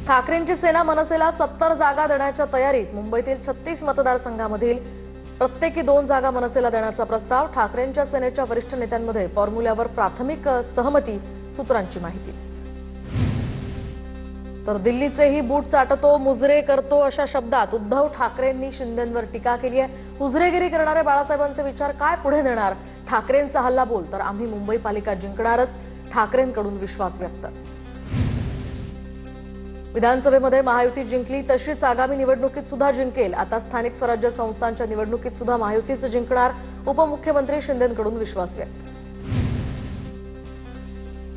ठाकरेंची सेना मनसेला 70 जागा देण्याच्या तयारीत। मुंबईतील 36 मतदारसंघांमधील प्रत्येकी 2 जागा मनसेला देण्याचा प्रस्ताव। ठाकरेंच्या सेनेच्या वरिष्ठ नेत्यांमध्ये फॉर्म्युल्यावर प्राथमिक सहमती, सूत्रांची माहिती। तर दिल्लीचेही बूट चाटतो, मुजरे करतो अशा शब्दात उद्धव ठाकरेंनी शिंदेंवर टीका केली आहे। हुजरेगिरी करणारे बाळासाहेबांचे विचार काय पुढे नेणार? ठाकरेंचा हल्ला बोल तर आम्ही मुंबई पालिका जिंकणारच, ठाकरेंकडून विश्वास व्यक्त। विधानसभेमध्ये महायुती जिंकली तशीच आगामी निवडणुकीत सुद्धा जिंकेल। आता स्थानिक स्वराज्य संस्थांच्या निवडणुकीत सुद्धा महायुतीच जिंकणार, उपमुख्यमंत्री शिंदेंकडून विश्वास व्यक्त।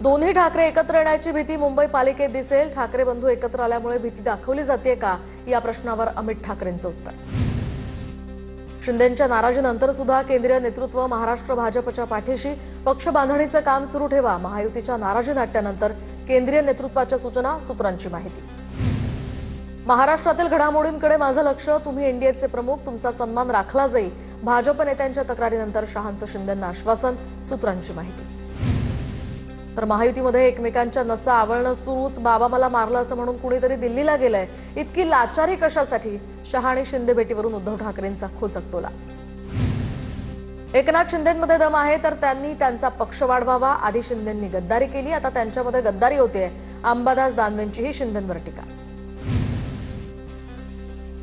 दोन्ही ठाकरे एकत्र येण्याची भीती मुंबई पालिकेत दिसेल। ठाकरे बंधू एकत्र आल्यामुळे भीती दाखवली जाते का, या प्रश्नावर अमित ठाकरेंचं उत्तर। शिंदेंच्या नाराजीनंतर सुद्धा केंद्रीय नेतृत्व महाराष्ट्र भाजपच्या पाठीशी, पक्ष बांधणीचं काम सुरू ठेवा। महायुतीच्या नाराजी नाट्यानंतर केंद्रीय नेतृत्वाच्या सूचना, सूत्रांची माहिती। महाराष्ट्रातील घडामोडींकडे माझं लक्ष, तुम्ही एनडीएचे प्रमुख, तुमचा सन्मान राखला जाईल। भाजप नेत्यांच्या तक्रारीनंतर शहांचं शिंदेंना आश्वासन, सूत्रांची माहिती। तर महायुतीमध्ये एकमेकांच्या नसा आवळणं सुरूच। बाबा मला मारलं असं म्हणून कुणीतरी दिल्लीला गेलंय, इतकी लाचारी कशासाठी? शहा आणि शिंदे भेटीवरून उद्धव ठाकरेंचा खोचकटोला। एकनाथ शिंदेंमध्ये दम आहे तर त्यांनी त्यांचा पक्ष वाढवावा। आधी शिंदेंनी गद्दारी केली, आता त्यांच्यामध्ये गद्दारी होते। अंबादास दानवेंचीही शिंदेंवर टीका।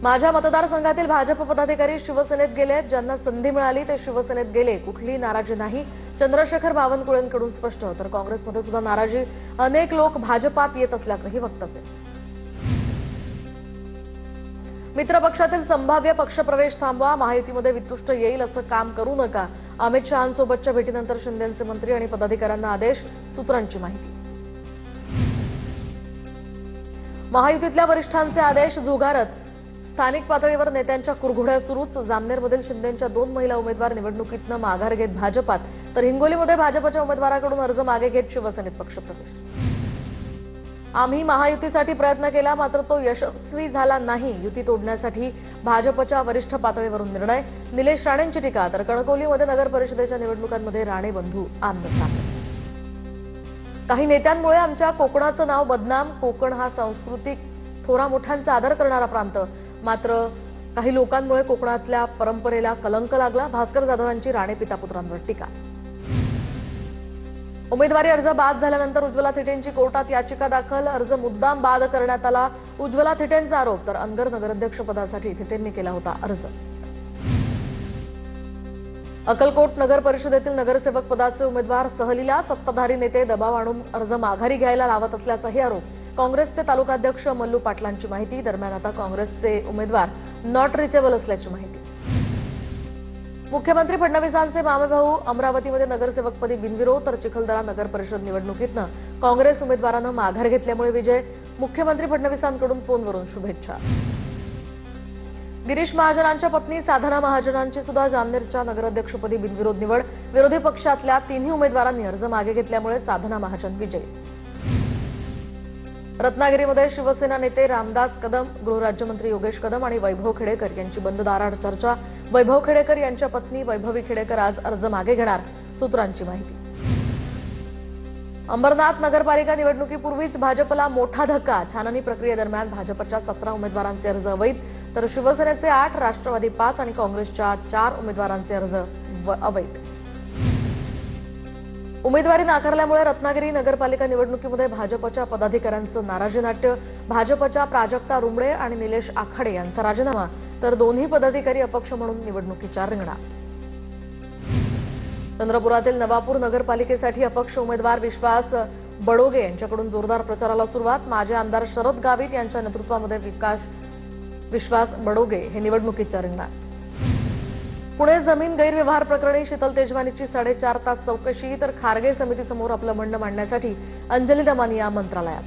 माझ्या मतदारसंघातील भाजप पदाधिकारी शिवसेनेत गेलेत, ज्यांना संधी मिळाली ते शिवसेनेत गेले, कुठली नाराजी नाही। चंद्रशेखर बावनकुळेंकडून स्पष्ट। तर काँग्रेसमध्ये सुद्धा नाराजी, अनेक लोक भाजपात येत असल्याचंही वक्तव्य। मित्रपक्षातील संभाव्य पक्षप्रवेश थांबवा, महायुतीमध्ये वितुष्ट येईल असं काम करू नका। अमित शहांसोबतच्या भेटीनंतर शिंदेंचे मंत्री आणि पदाधिकाऱ्यांना आदेश, सूत्रांची माहिती। महायुतीतल्या वरिष्ठांचे आदेश झुगारत, स्थानिक पातळीवर नेत्यांच्या कुरघोड्या सुरूच। जामनेरमधील शिंदेंच्या 2 महिला उमेदवार निवडणुकीतनं माघार घेत भाजपात, तर हिंगोलीमध्ये भाजपच्या उमेदवाराकडून अर्ज मागे घेत शिवसेनेत पक्षप्रवेश। आम्ही महायुतीसाठी प्रयत्न केला, मात्र तो यशस्वी झाला नाही। युती तोडण्यासाठी भाजपच्या वरिष्ठ पातळीवरून निर्णय, निलेश राणेंची टीका। तर कणकवलीमध्ये नगर परिषदेच्या निवडणुकांमध्ये राणे बंधू आमने-सामने। काही नेत्यांमुळे आमच्या कोकणाचं नाव बदनाम, कोकण हा सांस्कृतिक थोरा मोठ्यांचा आदर करणारा प्रांत, मात्र काही लोकांमुळे कोकणातल्या परंपरेला कलंक लागला। भास्कर जाधवांची राणे पितापुत्रांवर टीका। उमेदवारी अर्ज बाद झाल्यानंतर उज्ज्वला थिटेंची कोर्टात याचिका दाखल, अर्ज मुद्दाम बाद करण्यात आला, उज्ज्वला थिटेंचा आरोप। तर अनगर नगराध्यक्षपदासाठी थिटेंनी केला होता अर्ज। अक्कलकोट नगर परिषदेतील नगरसेवक पदाचे उमेदवार सहलीला सत्ताधारी नेते दबाव आणून अर्ज माघारी घ्यायला लावत असल्याचाही आरोप। काँग्रेसचे तालुकाध्यक्ष मल्लू पाटलांची माहिती। दरम्यान आता काँग्रेसचे उमेदवार नॉट रिचेबल असल्याची माहिती। मुख्यमंत्री फडणवीसांचे मामेभाऊ अमरावतीमध्ये नगरसेवकपदी बिनविरोध, तर चिखलदरा नगर परिषद निवडणुकीतनं काँग्रेस उमेदवारानं माघार घेतल्यामुळे विजय। मुख्यमंत्री फडणवीसांकडून फोनवरून शुभेच्छा। गिरीश महाजनांच्या पत्नी साधना महाजनांची सुद्धा जामनेरच्या नगराध्यक्षपदी बिनविरोध निवड। विरोधी पक्षातल्या 3ही उमेदवारांनी अर्ज मागे घेतल्यामुळे साधना महाजन विजयी। रत्नागिरीमध्ये शिवसेना नेते रामदास कदम, गृहराज्यमंत्री योगेश कदम आणि वैभव खेडेकर यांची बंद दाराआड चर्चा। वैभव खेडेकर यांच्या पत्नी वैभवी खेडेकर आज अर्ज मागे घेणार, सूत्रांची माहिती। अंबरनाथ नगरपालिका निवडणुकीपूर्वीच भाजपला मोठा धक्का। छाननी प्रक्रियेदरम्यान भाजपच्या 17 उमेदवारांचे अर्ज अवैध, तर शिवसेनेचे 8, राष्ट्रवादी 5 आणि काँग्रेसच्या 4 उमेदवारांचे अर्ज अवैध। उमेदवारी नाकारल्यामुळे रत्नागिरी नगरपालिका निवडणुकीमध्ये भाजपच्या पदाधिकाऱ्यांचं नाराजी नाट्य। भाजपच्या प्राजक्ता रुमडे आणि निलेश आखाडे यांचा राजीनामा, तर दोन्ही पदाधिकारी अपक्ष म्हणून निवडणुकीच्या रिंगणात। चंद्रपुरातील नवापूर नगरपालिकेसाठी अपक्ष उमेदवार विश्वास बडोगे यांच्याकडून जोरदार प्रचाराला सुरुवात। माजी आमदार शरद गावित यांच्या नेतृत्वामध्ये विश्वास बडोगे हे निवडणुकीच्या रिंगणात। पुणे जमीन गैरव्यवहार प्रकरणी शीतल तेजवानीची 4.5 तास चौकशी, तर खारगे समितीसमोर आपलं म्हणणं मांडण्यासाठी अंजली दमानिया मंत्रालयात।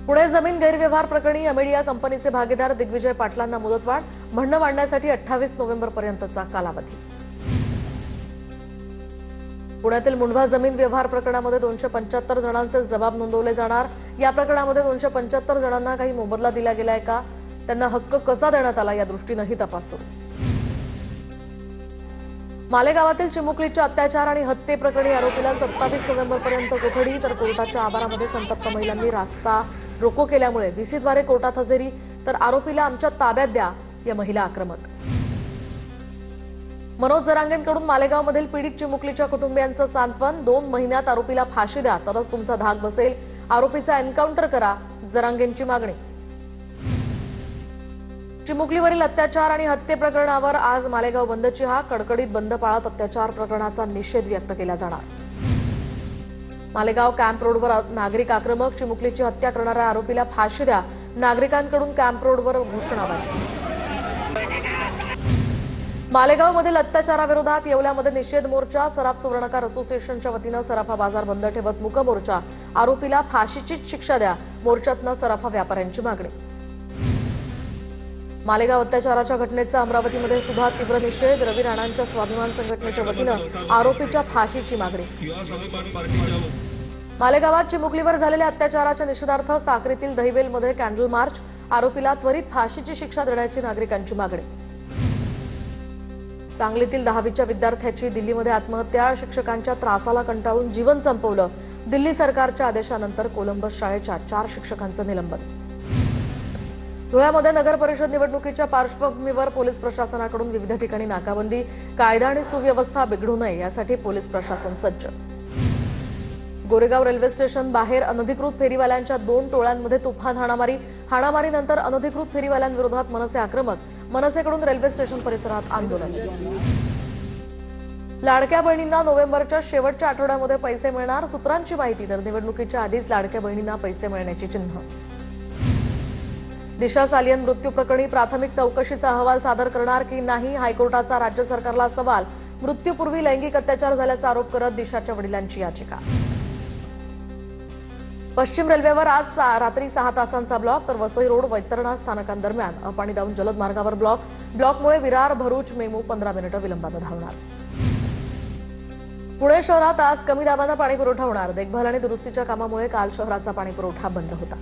पुणे जमीन गैरव्यवहार प्रकरणी अमेडिया कंपनीचे भागीदार दिग्विजय पाटलांना मुदतवाढ, म्हणणं मांडण्यासाठी 28 नोव्हेंबरपर्यंतचा कालावधी। पुण्यातील मुंढवा जमीन व्यवहार प्रकरणामध्ये 275 जणांचे जबाब नोंदवले जाणार। या प्रकरणामध्ये 275 जणांना काही मोबदला दिला गेलाय का, त्यांना हक्क कसा देण्यात आला, या दृष्टीनेही तपास सुरू। मालेगावातील चिमुकलीच्या अत्याचार आणि हत्येप्रकरणी आरोपीला 27 नोव्हेंबरपर्यंत कोठडी, तर कोर्टाच्या आवारामध्ये संतप्त महिलांनी रास्ता रोको केल्यामुळे व्हीसीद्वारे कोर्टात हजेरी, तर आरोपीला आमच्या ताब्यात द्या, या महिला आक्रमक. मनोज जरांगेंकडून मालेगावमधील पीडित चिमुकलीच्या कुटुंबियांचं सांत्वन, 2 महिन्यात आरोपीला फाशी द्या तरच तुमचा धाक बसेल, आरोपीचा एन्काउंटर करा, जरांगेंची मागणी. चिमुकलीवरील अत्याचार आणि हत्ये प्रकरणावर आज मालेगाव बंदची हाक, कडकडीत बंद पाळत अत्याचार प्रकरणाचा निषेध व्यक्त केला जाणार. मालेगाव कॅम्प रोडवर नागरिक आक्रमक, चिमुकलीची हत्या करणाऱ्या आरोपीला फाशी द्या, नागरिकांकडून कॅम्प रोडवर घोषणाबाजी. मालेगावमधील अत्याचाराविरोधात येवल्यामध्ये निषेध मोर्चा, सराफ सुवर्णकार असोसिएशनच्या वतीनं सराफा बाजार बंद ठेवत मूक मोर्चा, आरोपीला फाशीचीच शिक्षा द्या, मोर्चातनं सराफा व्यापाऱ्यांची मागणी. मालेगाव अत्याचाराच्या घटनेचा अमरावतीमध्ये सुद्धा तीव्र निषेध, रवी राणांच्या स्वाभिमान संघटनेच्या वतीनं आरोपीच्या फाशीची मागणी. मालेगावात चिमुकलीवर झालेल्या अत्याचाराच्या निषेधार्थ साक्रीतील दहिवेलमध्ये कॅन्डल मार्च, आरोपीला त्वरित फाशीची शिक्षा देण्याची नागरिकांची मागणी. सांगलीतील 10वीच्या विद्यार्थ्याची दिल्लीमध्ये आत्महत्या, शिक्षकांच्या त्रासाला कंटाळून जीवन संपवलं, दिल्ली सरकारच्या आदेशानंतर कोलंबस शाळेच्या 4 शिक्षकांचं निलंबन. धुळ्यामध्ये नगर परिषद निवडणुकीच्या पार्श्वभूमीवर पोलीस प्रशासनाकडून विविध ठिकाणी नाकाबंदी, कायदा आणि सुव्यवस्था बिघडू नये यासाठी पोलीस प्रशासन सज्ज. गोरेगाव रेल्वे स्टेशन बाहेर अनधिकृत फेरीवाल्यांच्या 2 टोळ्यांमध्ये तुफान हाणामारीनंतर अनधिकृत फेरीवाल्यांविरोधात मनसे आक्रमक, मनसेकडून रेल्वे स्टेशन परिसरात आंदोलन. लाडक्या बहिणींना नोव्हेंबरच्या शेवटच्या आठवड्यामध्ये पैसे मिळणार, सूत्रांची माहिती, तर निवडणुकीच्या आधीच लाडक्या बहिणींना पैसे मिळण्याची चिन्ह. दिशा सालियन मृत्यू प्रकरणी प्राथमिक चौकशीचा अहवाल सादर करणार की नाही, हायकोर्टाचा राज्य सरकारला सवाल, मृत्यूपूर्वी लैंगिक अत्याचार झाल्याचा आरोप करत दिशाच्या वडिलांची याचिका. पश्चिम रेल्वेवर आज रात्री 6 तासांचा ब्लॉक, तर वसई रोड वैतरणा स्थानकांदरम्यान अप आणि डाऊन जलद मार्गावर ब्लॉकमुळे विरार भरूच मेमू 15 मिनिटं विलंबानं धावणार. पुणे शहरात आज कमी दाबानं पाणी पुरवठा होणार, देखभाल आणि दुरुस्तीच्या कामामुळे काल शहराचा पाणी पुरवठा बंद होता.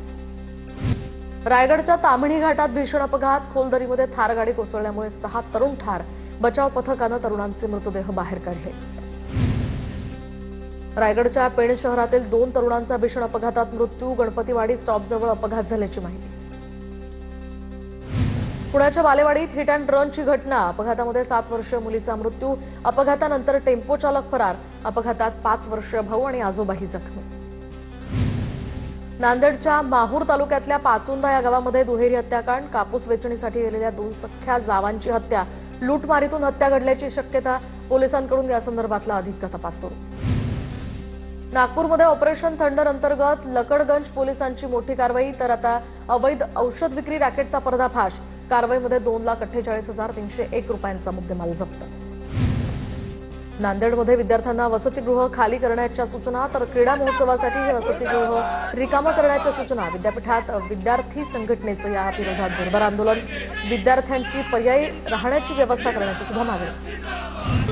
रायगडच्या ताम्हिणी घाटात भीषण अपघात, खोलदरीमध्ये थार गाडी कोसळल्यामुळे 6 तरुण ठार, बचाव पथकानं तरुणांचे मृतदेह बाहेर काढले. रायगडच्या पेण शहरातील 2 तरुणांचा भीषण अपघातात मृत्यू, गणपतीवाडी स्टॉपजवळ अपघात झाल्याची माहिती. पुण्याच्या बालेवाडीत हिट अँड रनची घटना, अपघातामध्ये 7 वर्षीय मुलीचा मृत्यू, अपघातानंतर टेम्पो चालक फरार, अपघातात 5 वर्षीय भाऊ आणि आजोबाही जखमी. नांदेडच्या माहूर तालुक्यातल्या पाचुंदा या गावामध्ये दुहेरी हत्याकांड, कापूस वेचणीसाठी गेलेल्या 2 सख्ख्या जावांची हत्या, लूटमारीतून हत्या घडल्याची शक्यता, पोलिसांकडून या संदर्भातला अधिकचा तपास सुरू. नागपूरमध्ये ऑपरेशन थंडर अंतर्गत लकडगंज पोलिसांची मोठी कारवाई, तर आता अवैध औषध विक्री रॅकेटचा पर्दाफाश, कारवाईमध्ये 2,48,301 रुपयांचा मुद्देमाल जप्त. नांदेडमध्ये विद्यार्थ्यांना वसतिगृह खाली करण्याच्या सूचना, तर क्रीडा महोत्सवासाठी हे वसतिगृह रिकामा करण्याच्या सूचना, विद्यापीठात विद्यार्थी संघटनेचं या विरोधात जोरदार आंदोलन, विद्यार्थ्यांची पर्यायी राहण्याची व्यवस्था करण्याची सुद्धा मागणी.